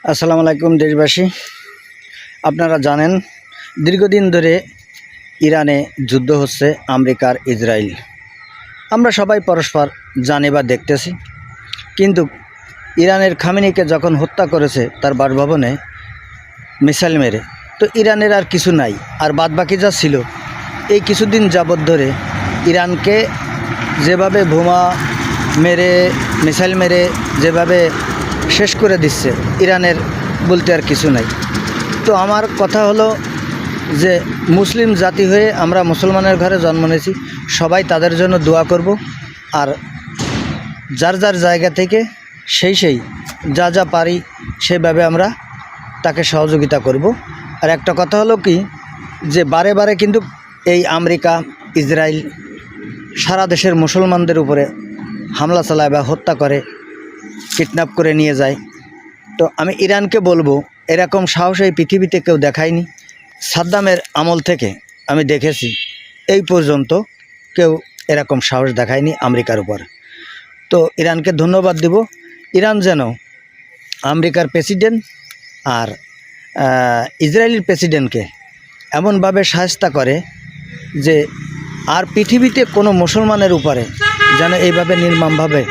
আসসালামু আলাইকুম দেশবাসী। আপনারা জানেন দীর্ঘদিন ধরে ইরানে যুদ্ধ হচ্ছে আমেরিকার ইসরায়েল। আমরা সবাই পরস্পর জানি বা দেখতেছি, কিন্তু ইরানের খামেনিকে যখন হত্যা করেছে তার বাসভবনে মিসাইল মেরে, তো ইরানের আর কিছু নাই, আর বাদবাকি যা ছিল এই কিছুদিন যাবৎ ধরে ইরানকে যেভাবে বোমা মেরে মিসাইল মেরে যেভাবে শেষ করে দিচ্ছে, ইরানের বলতে আর কিছু নাই। তো আমার কথা হলো যে মুসলিম জাতি হয়ে আমরা মুসলমানের ঘরে জন্ম নিয়েছি, সবাই তাদের জন্য দোয়া করব, আর যার যার জায়গা থেকে সেই যা যা পারি সেভাবে আমরা তাকে সহযোগিতা করব। আর একটা কথা হলো কি, যে বারে বারে কিন্তু এই আমেরিকা ইসরায়েল সারা দেশের মুসলমানদের উপরে হামলা চালায় বা হত্যা করে, কিডন্যাপ করে নিয়ে যায়। তো আমি ইরানকে বলবো, এরকম সাহস এই পৃথিবীতে কেউ দেখায়নি। সাদ্দামের আমল থেকে আমি দেখেছি এই পর্যন্ত কেউ এরকম সাহস দেখায়নি আমেরিকার উপর। তো ইরানকে ধন্যবাদ দিব। ইরান যেন আমেরিকার প্রেসিডেন্ট আর ইসরায়েলের প্রেসিডেন্টকে এমনভাবে সাহায্য করে যে আর পৃথিবীতে কোনো মুসলমানের উপরে যেন এইভাবে নির্মমভাবে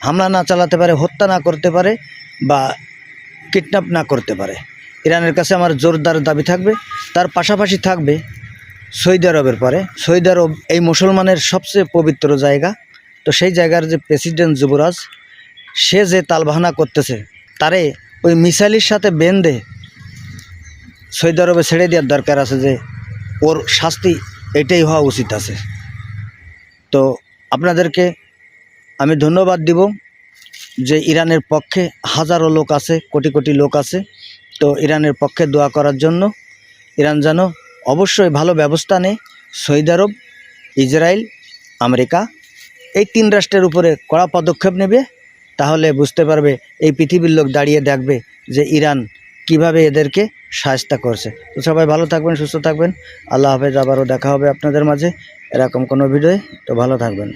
হামলা না চালাতে পারে, হত্যা না করতে পারে বা কিডন্যাপ না করতে পারে। ইরানের কাছে আমার জোরদার দাবি থাকবে। তার পাশাপাশি থাকবে সৌদি আরবের পরে। সৌদি আরব এই মুসলমানের সবচেয়ে পবিত্র জায়গা। তো সেই জায়গার যে প্রেসিডেন্ট যুবরাজ, সে যে তালবাহানা করতেছে, তারে ওই মিসাইলের সাথে বেঁধে সৌদি আরবে ছেড়ে দেওয়ার দরকার আছে, যে ওর শাস্তি এটাই হওয়া উচিত আছে। তো আপনাদেরকে আমি ধন্যবাদ দিব যে ইরানের পক্ষে হাজারো লোক আছে, কোটি কোটি লোক আছে। তো ইরানের পক্ষে দোয়া করার জন্য। ইরান যেন অবশ্যই ভালো ব্যবস্থা নেয়। সৌদি আরব, ইসরায়েল, আমেরিকা এই তিন রাষ্ট্রের উপরে কড়া পদক্ষেপ নেবে, তাহলে বুঝতে পারবে, এই পৃথিবীর লোক দাঁড়িয়ে দেখবে যে ইরান কিভাবে এদেরকে সাহায্য করছে। তো সবাই ভালো থাকবেন, সুস্থ থাকবেন। আল্লাহ হাফেজ। আবারও দেখা হবে আপনাদের মাঝে এরকম কোনো ভিডিওয়ে। তো ভালো থাকবেন।